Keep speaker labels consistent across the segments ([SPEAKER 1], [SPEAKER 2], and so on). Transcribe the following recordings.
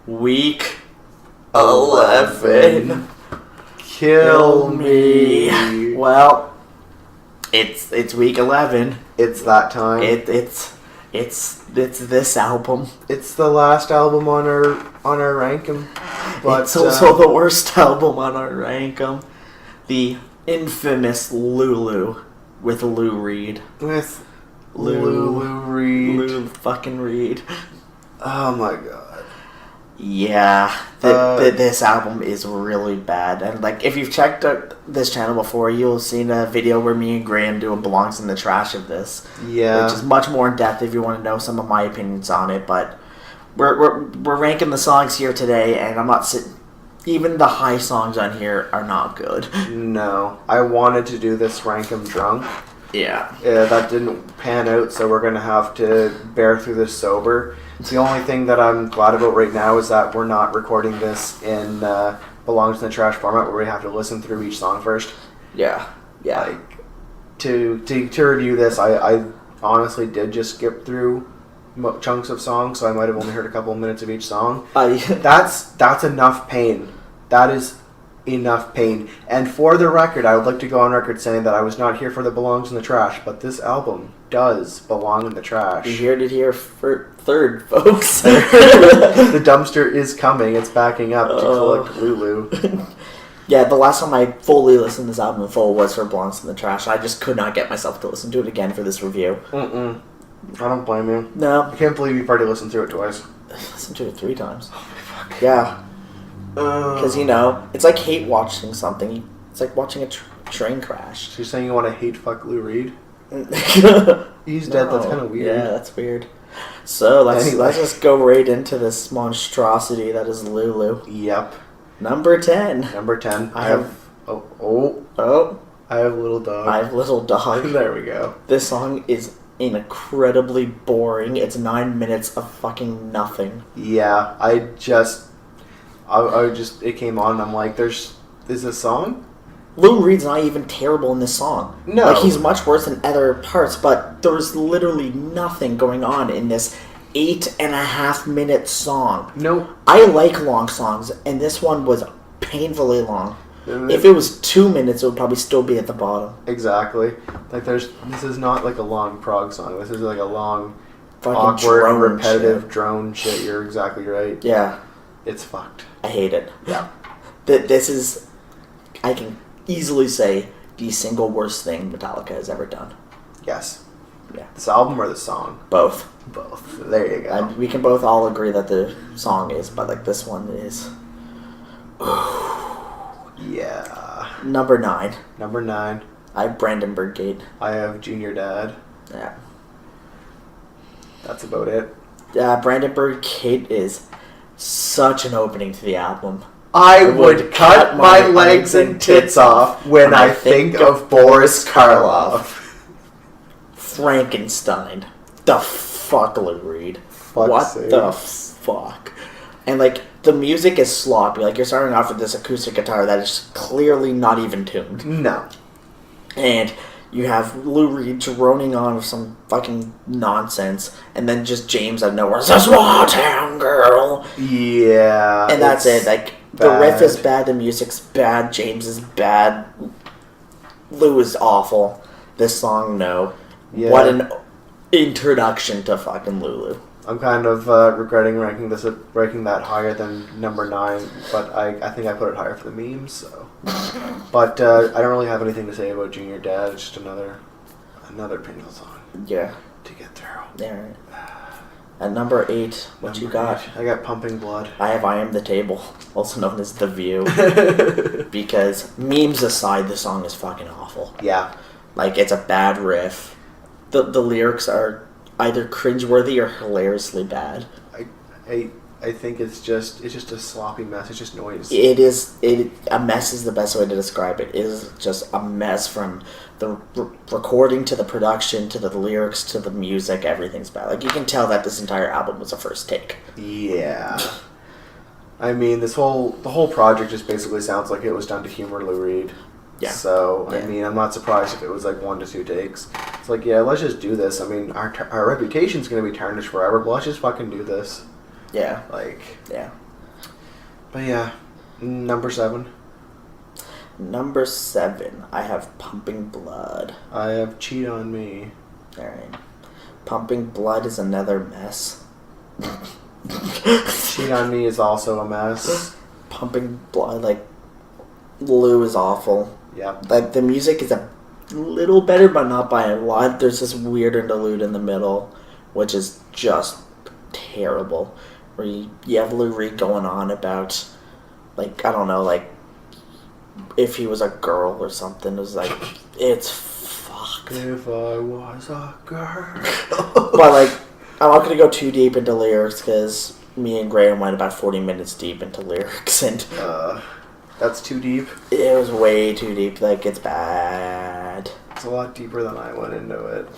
[SPEAKER 1] Week 11.
[SPEAKER 2] Kill me.
[SPEAKER 1] Well, it's week 11.
[SPEAKER 2] It's that time.
[SPEAKER 1] It's this album.
[SPEAKER 2] It's the last album on our ranking. But
[SPEAKER 1] it's also the worst album on our ranking. The infamous Lulu with Lou Reed.
[SPEAKER 2] With
[SPEAKER 1] Lou
[SPEAKER 2] Reed.
[SPEAKER 1] Lou fucking Reed.
[SPEAKER 2] Oh my god.
[SPEAKER 1] Yeah, this album is really bad. And like, if you've checked out this channel before, you'll have seen a video where me and Graham do a belongs in the trash of this.
[SPEAKER 2] Yeah,
[SPEAKER 1] which is much more in depth if you want to know some of my opinions on it. But we're ranking the songs here today, and I'm not sitting. Even the high songs on here are not good.
[SPEAKER 2] No, I wanted to do this rank 'em drunk.
[SPEAKER 1] Yeah,
[SPEAKER 2] that didn't pan out, so we're gonna have to bear through this sober. The only thing that I'm glad about right now is that we're not recording this in belongs in the trash format, where we have to listen through each song first.
[SPEAKER 1] Yeah.
[SPEAKER 2] Like to review this, I honestly did just skip through chunks of songs, so I might have only heard a couple of minutes of each song. That's enough pain. That is enough pain. And for the record, I would like to go on record saying that I was not here for the belongs in the trash, but this album does belong in the trash.
[SPEAKER 1] You heard it here for third, folks.
[SPEAKER 2] The dumpster is coming. It's backing up to collect Lulu.
[SPEAKER 1] Yeah, the last time I fully listened to this album in full was for Belongs in the Trash. I just could not get myself to listen to it again for this review.
[SPEAKER 2] I don't blame you.
[SPEAKER 1] No.
[SPEAKER 2] I can't believe you've already listened to it twice.
[SPEAKER 1] I listened to it 3 times.
[SPEAKER 2] Oh my fuck.
[SPEAKER 1] Yeah. Because, it's like hate watching something. It's like watching a train crash.
[SPEAKER 2] So you're saying you want to hate fuck Lou Reed? He's dead. That's kind of weird.
[SPEAKER 1] Yeah, that's weird. So let's just go right into this monstrosity that is Lulu.
[SPEAKER 2] Yep.
[SPEAKER 1] Number 10.
[SPEAKER 2] Number 10.
[SPEAKER 1] I have
[SPEAKER 2] Little Dog.
[SPEAKER 1] I have Little Dog.
[SPEAKER 2] There we go.
[SPEAKER 1] This song is incredibly boring. It's 9 minutes of fucking nothing.
[SPEAKER 2] Yeah, it came on and I'm like, is this a song?
[SPEAKER 1] Lou Reed's not even terrible in this song.
[SPEAKER 2] No.
[SPEAKER 1] Like, he's much worse in other parts, but there's literally nothing going on in this 8.5 minute song.
[SPEAKER 2] Nope.
[SPEAKER 1] I like long songs, and this one was painfully long. If it was 2 minutes, it would probably still be at the bottom.
[SPEAKER 2] Exactly. Like, this is not like a long prog song. This is like a long,
[SPEAKER 1] fucking
[SPEAKER 2] awkward, repetitive drone shit. You're exactly right.
[SPEAKER 1] Yeah.
[SPEAKER 2] It's fucked.
[SPEAKER 1] I hate it.
[SPEAKER 2] Yeah.
[SPEAKER 1] This is, I can easily say, the single worst thing Metallica has ever done.
[SPEAKER 2] Yes.
[SPEAKER 1] Yeah.
[SPEAKER 2] This album or the song?
[SPEAKER 1] Both.
[SPEAKER 2] Both. There you go.
[SPEAKER 1] We can both all agree that the song is, but like this one is.
[SPEAKER 2] Yeah.
[SPEAKER 1] Number 9.
[SPEAKER 2] Number 9.
[SPEAKER 1] I have Brandenburg Kid.
[SPEAKER 2] I have Junior Dad.
[SPEAKER 1] Yeah.
[SPEAKER 2] That's about it.
[SPEAKER 1] Brandenburg Kid is such an opening to the album.
[SPEAKER 2] I would cut my legs and tits off when I think of Boris Karloff.
[SPEAKER 1] Frankenstein. The fuck, Lou Reed.
[SPEAKER 2] What
[SPEAKER 1] the fuck? And like, the music is sloppy. Like, you're starting off with this acoustic guitar that is clearly not even tuned.
[SPEAKER 2] No.
[SPEAKER 1] And you have Lou Reed droning on with some fucking nonsense, and then just James out of nowhere says, "Small town girl."
[SPEAKER 2] Yeah.
[SPEAKER 1] And that's it. Like, the riff is bad, the music's bad, James is bad, Lou is awful. This song, no. Yeah. What an introduction to fucking Lulu.
[SPEAKER 2] I'm kind of regretting ranking that higher than number 9, but I think I put it higher for the memes. So, but I don't really have anything to say about Junior Dad. It's just another painful song.
[SPEAKER 1] Yeah.
[SPEAKER 2] To get through.
[SPEAKER 1] Yeah. Right. At number 8, what you got?
[SPEAKER 2] 8, I got Pumping Blood.
[SPEAKER 1] I have I Am the Table, also known as The View, because memes aside, the song is fucking awful.
[SPEAKER 2] Yeah.
[SPEAKER 1] Like, it's a bad riff. The lyrics are either cringeworthy or hilariously bad.
[SPEAKER 2] I think it's just a sloppy mess. It's just noise.
[SPEAKER 1] A mess is the best way to describe it. It is just a mess from the recording to the production to the lyrics to the music. Everything's bad. Like, you can tell that this entire album was a first take.
[SPEAKER 2] Yeah. I mean, the whole project just basically sounds like it was done to humor Lou Reed. Yeah. So, I mean, I'm not surprised if it was like 1 to 2 takes. It's like, yeah, let's just do this. I mean, our reputation's going to be tarnished forever, but let's just fucking do this.
[SPEAKER 1] Yeah.
[SPEAKER 2] Like,
[SPEAKER 1] yeah.
[SPEAKER 2] But yeah, number 7.
[SPEAKER 1] Number 7, I have Pumping Blood.
[SPEAKER 2] I have Cheat on Me.
[SPEAKER 1] Alright. Pumping Blood is another mess.
[SPEAKER 2] Cheat on Me is also a mess.
[SPEAKER 1] Pumping Blood, like, Lulu is awful.
[SPEAKER 2] Yeah.
[SPEAKER 1] Like, the music is a little better, but not by a lot. There's this weird interlude in the middle, which is just terrible. Where you have Lou Reed going on about, like, I don't know, like, if he was a girl or something. It was like, it's fucked.
[SPEAKER 2] If I was a girl.
[SPEAKER 1] But, like, I'm not going to go too deep into lyrics because me and Graham went about 40 minutes deep into lyrics, and
[SPEAKER 2] that's too deep.
[SPEAKER 1] It was way too deep. Like, it's bad.
[SPEAKER 2] It's a lot deeper than I went into it.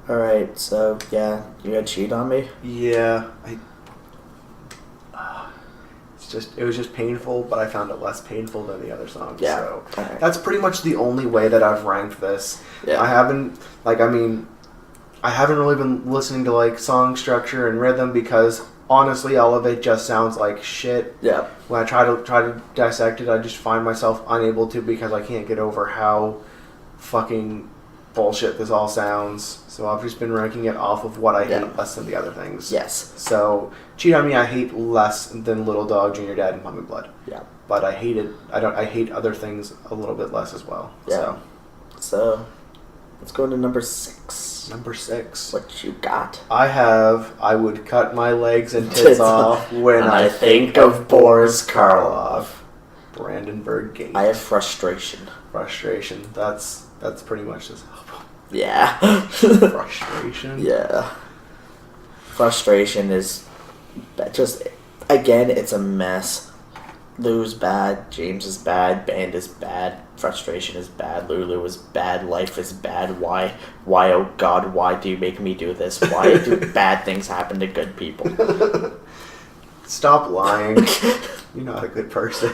[SPEAKER 1] Alright, so, yeah, you had Cheat on Me?
[SPEAKER 2] Yeah, it was just painful, but I found it less painful than the other songs.
[SPEAKER 1] Yeah.
[SPEAKER 2] So
[SPEAKER 1] Right.
[SPEAKER 2] that's pretty much the only way that I've ranked this.
[SPEAKER 1] Yeah.
[SPEAKER 2] I haven't really been listening to, like, song structure and rhythm because honestly, all of it just sounds like shit.
[SPEAKER 1] Yeah.
[SPEAKER 2] When I try to dissect it, I just find myself unable to because I can't get over how fucking bullshit this all sounds. So I've just been ranking it off of what I hate less than the other things.
[SPEAKER 1] Yes.
[SPEAKER 2] So Cheat on Me I hate less than Little Dog, Junior Dad, and Pumping Blood.
[SPEAKER 1] Yeah.
[SPEAKER 2] But I hate other things a little bit less as well.
[SPEAKER 1] Yeah. So let's go to number 6.
[SPEAKER 2] Number 6.
[SPEAKER 1] What you got?
[SPEAKER 2] I would cut my legs and tits off when I think of Boris Karloff. Brandenburg Kid.
[SPEAKER 1] I have Frustration.
[SPEAKER 2] Frustration. That's pretty much this album.
[SPEAKER 1] Yeah.
[SPEAKER 2] Frustration.
[SPEAKER 1] Yeah. Frustration is just, again, it's a mess. Lou's bad, James is bad, band is bad, Frustration is bad, Lulu is bad, life is bad, why, oh God, why do you make me do this? Why do bad things happen to good people?
[SPEAKER 2] Stop lying. You're not a good person.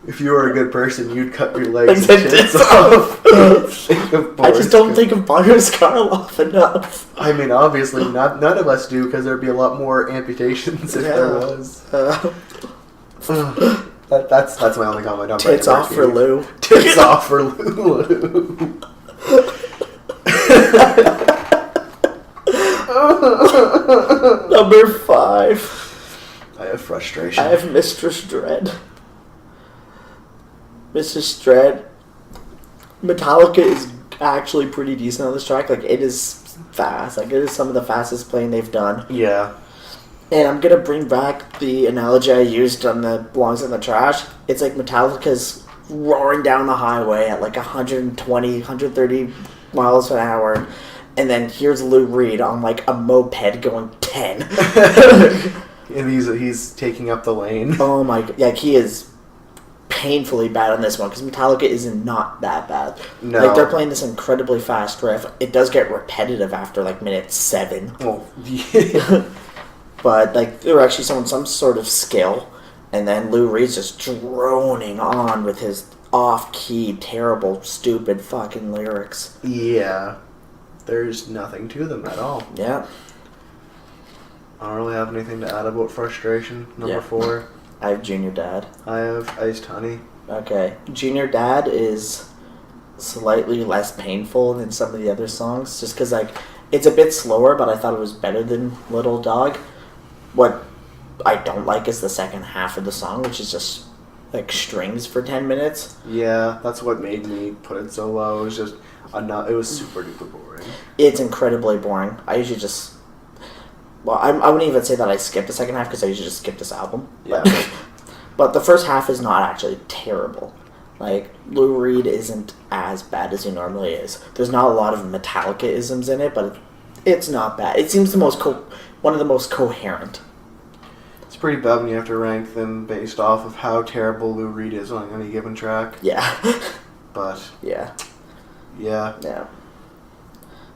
[SPEAKER 2] If you were a good person, you'd cut your legs and tits off.
[SPEAKER 1] I just don't think of Boris Karloff enough.
[SPEAKER 2] I mean, obviously, none of us do, because there'd be a lot more amputations if there was. That's my only comment on
[SPEAKER 1] Tits off for Lou.
[SPEAKER 2] Tits off for Lulu.
[SPEAKER 1] Number 5.
[SPEAKER 2] I have Frustration.
[SPEAKER 1] I have Mistress Dread. Mistress Dread. Metallica is actually pretty decent on this track. Like, it is fast. Like, it is some of the fastest playing they've done.
[SPEAKER 2] Yeah.
[SPEAKER 1] And I'm going to bring back the analogy I used on the Belongs in the Trash. It's like Metallica's roaring down the highway at like 120, 130 miles an hour. And then here's Lou Reed on like a moped going 10.
[SPEAKER 2] And he's taking up the lane.
[SPEAKER 1] Oh my God. Yeah, he is painfully bad on this one because Metallica is not that bad.
[SPEAKER 2] No.
[SPEAKER 1] Like, they're playing this incredibly fast riff. It does get repetitive after like minute 7.
[SPEAKER 2] Well, yeah.
[SPEAKER 1] But like, they're actually showing some sort of skill. And then Lou Reed's just droning on with his off-key, terrible, stupid fucking lyrics.
[SPEAKER 2] Yeah. There's nothing to them at all.
[SPEAKER 1] Yeah.
[SPEAKER 2] I don't really have anything to add about Frustration. Number 4.
[SPEAKER 1] I have Junior Dad.
[SPEAKER 2] I have Iced Honey.
[SPEAKER 1] Okay. Junior Dad is slightly less painful than some of the other songs. Just because, like, it's a bit slower, but I thought it was better than Little Dog. What I don't like is the second half of the song, which is just, like, strings for 10 minutes.
[SPEAKER 2] Yeah, that's what made me put it so low. It was just... it was super duper boring.
[SPEAKER 1] It's incredibly boring. I usually just... Well, I wouldn't even say that I skipped the second half because I usually just skip this album.
[SPEAKER 2] Yeah.
[SPEAKER 1] But the first half is not actually terrible. Like, Lou Reed isn't as bad as he normally is. There's not a lot of Metallica-isms in it, but it's not bad. It seems the most one of the most coherent.
[SPEAKER 2] It's pretty bad when you have to rank them based off of how terrible Lou Reed is on any given track.
[SPEAKER 1] Yeah.
[SPEAKER 2] But...
[SPEAKER 1] Yeah.
[SPEAKER 2] Yeah.
[SPEAKER 1] Yeah.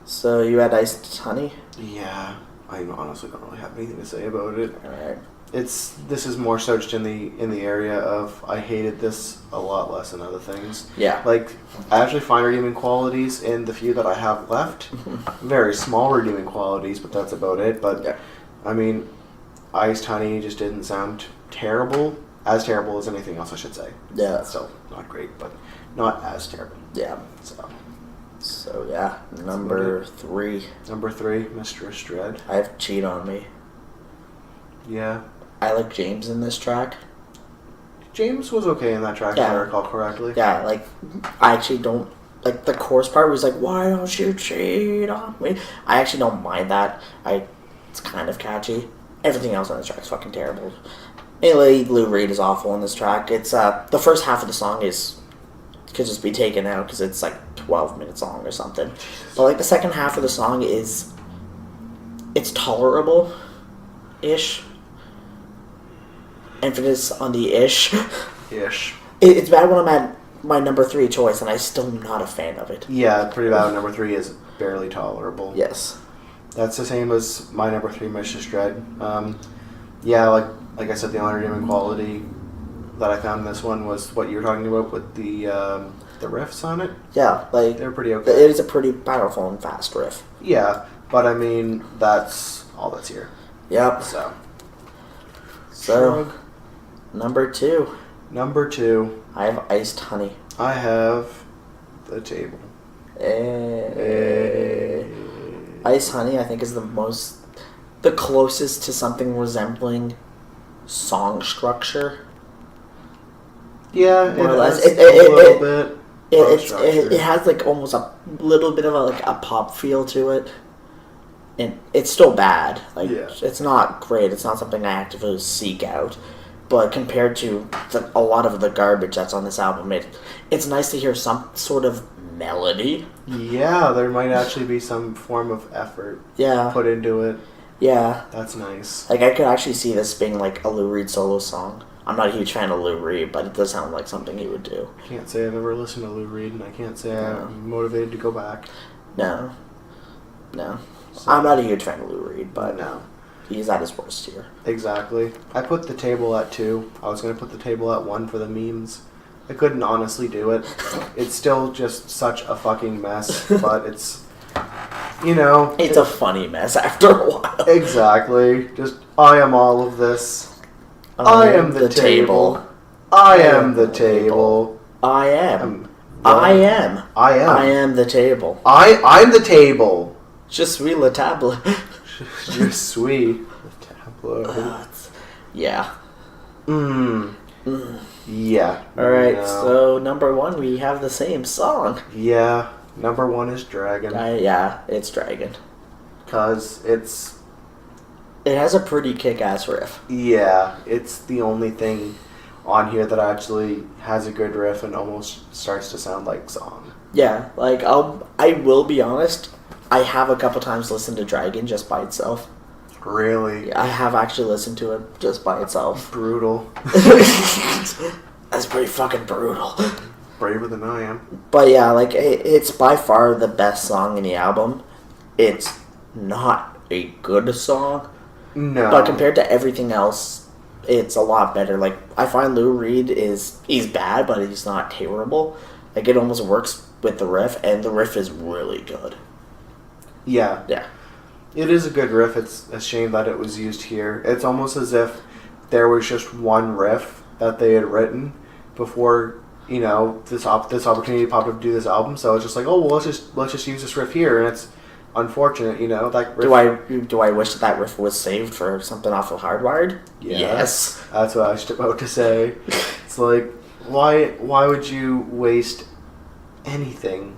[SPEAKER 1] So, you had Iced Honey?
[SPEAKER 2] Yeah. I honestly don't really have anything to say about it.
[SPEAKER 1] Alright.
[SPEAKER 2] This is more so just in the area of I hated this a lot less than other things.
[SPEAKER 1] Yeah.
[SPEAKER 2] Like, I actually find redeeming qualities in the few that I have left. Very small redeeming qualities, but that's about it. But,
[SPEAKER 1] yeah.
[SPEAKER 2] I mean, Iced Honey just didn't sound terrible. As terrible as anything else, I should say.
[SPEAKER 1] Yeah.
[SPEAKER 2] So, not great, but not as terrible.
[SPEAKER 1] Yeah. So yeah, number 3.
[SPEAKER 2] Number 3, Mistress Dread.
[SPEAKER 1] I have Cheat on Me.
[SPEAKER 2] Yeah.
[SPEAKER 1] I like James in this track.
[SPEAKER 2] James was okay in that track, if I recall correctly.
[SPEAKER 1] Yeah, like, I actually don't... Like, the chorus part was like, why don't you cheat on me? I actually don't mind that. It's kind of catchy. Everything else on this track is fucking terrible. Anyway, Lou Reed is awful in this track. It's, the first half of the song could just be taken out because it's like 12 minutes long or something. But like the second half of the song it's tolerable-ish. Emphasis on the ish.
[SPEAKER 2] Ish.
[SPEAKER 1] It's bad when I'm at my number 3 choice and I'm still not a fan of it.
[SPEAKER 2] Yeah, pretty bad. Number 3 is barely tolerable.
[SPEAKER 1] Yes.
[SPEAKER 2] That's the same as my number 3, Mistress Dread. Yeah, like I said, the only redeeming quality that I found in this one was what you were talking about with the riffs on it.
[SPEAKER 1] Yeah, like
[SPEAKER 2] they're pretty okay.
[SPEAKER 1] It is a pretty powerful and fast riff.
[SPEAKER 2] Yeah, but I mean that's all that's here.
[SPEAKER 1] Yep. So number 2.
[SPEAKER 2] Number 2.
[SPEAKER 1] I have Iced Honey.
[SPEAKER 2] I have The Table.
[SPEAKER 1] Iced Honey, I think, is the closest to something resembling song structure.
[SPEAKER 2] Yeah,
[SPEAKER 1] more or less.
[SPEAKER 2] A little bit.
[SPEAKER 1] It has like almost a little bit of a pop feel to it, and it's still bad. Like it's not great. It's not something I actively seek out. But compared to a lot of the garbage that's on this album, it's nice to hear some sort of melody.
[SPEAKER 2] Yeah, there might actually be some form of effort put into it.
[SPEAKER 1] Yeah.
[SPEAKER 2] That's nice.
[SPEAKER 1] Like, I could actually see this being like a Lou Reed solo song. I'm not a huge fan of Lou Reed, but it does sound like something he would do.
[SPEAKER 2] I can't say I've ever listened to Lou Reed, and I can't say I'm motivated to go back.
[SPEAKER 1] No. So, I'm not a huge fan of Lou Reed, but
[SPEAKER 2] no.
[SPEAKER 1] He's at his worst here.
[SPEAKER 2] Exactly. I put The Table at 2. I was going to put The Table at 1 for the memes. I couldn't honestly do it. It's still just such a fucking mess, but it's,
[SPEAKER 1] It's a funny mess after a while.
[SPEAKER 2] Exactly. Just, I am all of this. I am the table. I am the table.
[SPEAKER 1] I am. I am the table.
[SPEAKER 2] I'm the table.
[SPEAKER 1] Je suis la table.
[SPEAKER 2] Je suis the tableau.
[SPEAKER 1] Yeah.
[SPEAKER 2] Yeah.
[SPEAKER 1] Alright, so number 1, we have the same song.
[SPEAKER 2] Yeah. Number 1 is Dragon.
[SPEAKER 1] Yeah, it's Dragon.
[SPEAKER 2] Because
[SPEAKER 1] it has a pretty kick-ass riff.
[SPEAKER 2] Yeah, it's the only thing on here that actually has a good riff and almost starts to sound like song.
[SPEAKER 1] Yeah, like, I will be honest, I have a couple times listened to Dragon just by itself.
[SPEAKER 2] Really?
[SPEAKER 1] Yeah, I have actually listened to it just by itself.
[SPEAKER 2] Brutal.
[SPEAKER 1] That's pretty fucking brutal.
[SPEAKER 2] Braver than I am.
[SPEAKER 1] But yeah, like, it's by far the best song in the album. It's not a good song.
[SPEAKER 2] No.
[SPEAKER 1] But compared to everything else, it's a lot better. Like, I find Lou Reed he's bad, but he's not terrible. Like, it almost works with the riff, and the riff is really good.
[SPEAKER 2] Yeah.
[SPEAKER 1] Yeah.
[SPEAKER 2] It is a good riff. It's a shame that it was used here. It's almost as if there was just one riff that they had written before, this opportunity popped up to do this album. So it's just like, oh well, let's just use this riff here, and it's unfortunate, that riff.
[SPEAKER 1] Do I wish that riff was saved for something off of Hardwired?
[SPEAKER 2] Yeah,
[SPEAKER 1] yes.
[SPEAKER 2] That's what I was about to say. It's like, why would you waste anything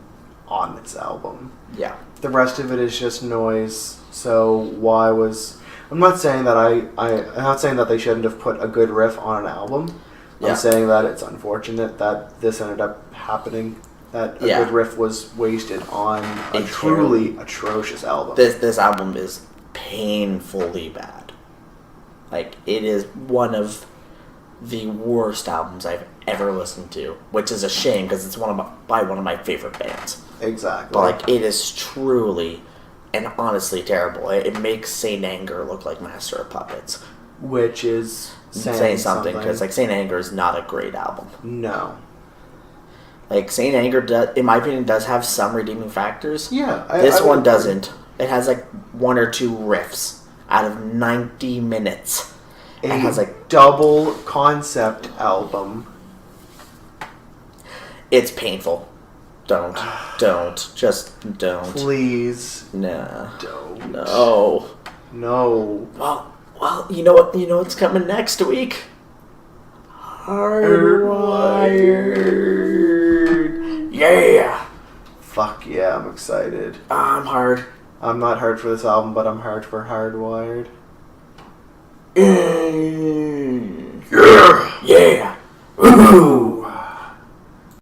[SPEAKER 2] on this album?
[SPEAKER 1] Yeah.
[SPEAKER 2] The rest of it is just noise. So why was... I'm not saying that I'm not saying that they shouldn't have put a good riff on an album. Yeah. I'm saying that it's unfortunate that this ended up happening. That a good riff was wasted on a truly atrocious album.
[SPEAKER 1] This album is painfully bad. Like, it is one of the worst albums I've ever listened to, which is a shame because it's by one of my favorite bands.
[SPEAKER 2] Exactly.
[SPEAKER 1] But like, it is truly and honestly terrible. It makes Saint Anger look like Master of Puppets,
[SPEAKER 2] which is
[SPEAKER 1] saying something because like Saint Anger is not a great album.
[SPEAKER 2] No.
[SPEAKER 1] Like, Saint Anger, in my opinion, does have some redeeming factors.
[SPEAKER 2] Yeah.
[SPEAKER 1] This one doesn't. It has like one or two riffs, out of 90 minutes.
[SPEAKER 2] A
[SPEAKER 1] And has like
[SPEAKER 2] double concept album.
[SPEAKER 1] It's painful. Don't. Just don't.
[SPEAKER 2] Please.
[SPEAKER 1] Nah.
[SPEAKER 2] Don't.
[SPEAKER 1] No.
[SPEAKER 2] No.
[SPEAKER 1] Well, you know what? You know what's coming next week? Hardwired. Yeah.
[SPEAKER 2] Fuck yeah, I'm excited.
[SPEAKER 1] I'm hard.
[SPEAKER 2] I'm not hard for this album, but I'm hard for Hardwired.
[SPEAKER 1] Yeah. Ooh.